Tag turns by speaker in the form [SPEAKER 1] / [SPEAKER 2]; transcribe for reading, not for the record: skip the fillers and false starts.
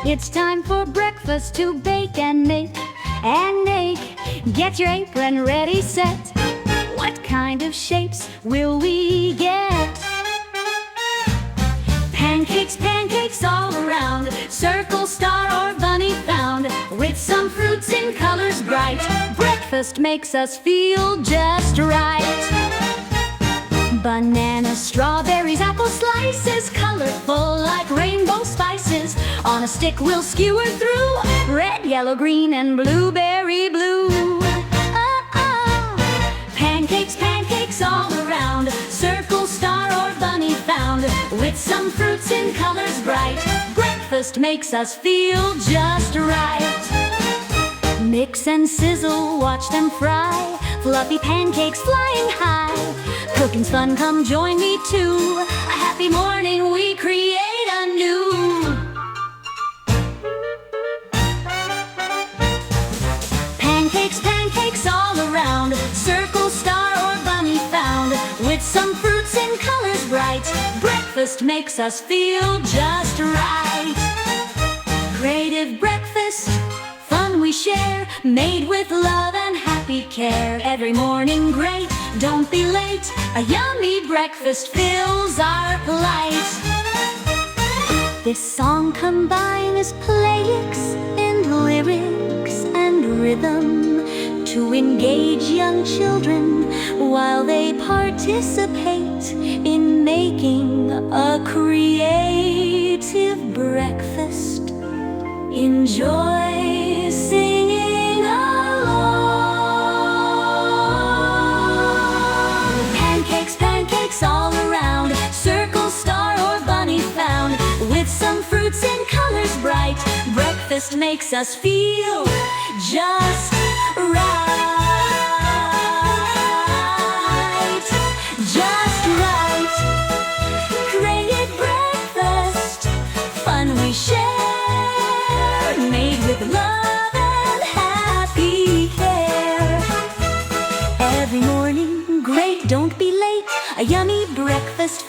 [SPEAKER 1] It's time for breakfast to bake and make and make. Get your apron ready, set. What kind of shapes will we get? Pancakes, pancakes all around. Circle, star, or bunny found. With some fruits in colors bright. Breakfast makes us feel just right. Bananas, strawberries, apple slices, colorful like rainbow spices. On a stick we'll skewer through. Red, yellow, green, and blueberry blue. Pancakes, pancakes all around. Circle, star, or bunny found. With some fruits in colors bright. Breakfast makes us feel just right. Mix and sizzle, watch them fry. Fluffy pancakes flying high. Cooking's fun, come join me too. A happy morning we create anew. Pancakes, pancakes all around. Circle, star, or bunny found. With some fruits in colors bright. Breakfast makes us feel just right. Creative breakfast, fun we share. Made with love and happy care. Every morning great, don't be late. A yummy breakfast fills our plate. This song combines playlix and lyrics and rhythm to engage young children while they participate in making a creative breakfast. Enjoy singing along. Pancakes, pancakes all around. Circle, star, or bunny found. With some fruits in colors bright. Breakfast makes us feel just right. Just right. Created breakfast, fun we share. Made with love and happy care. Every morning great, don't be late. A yummy breakfast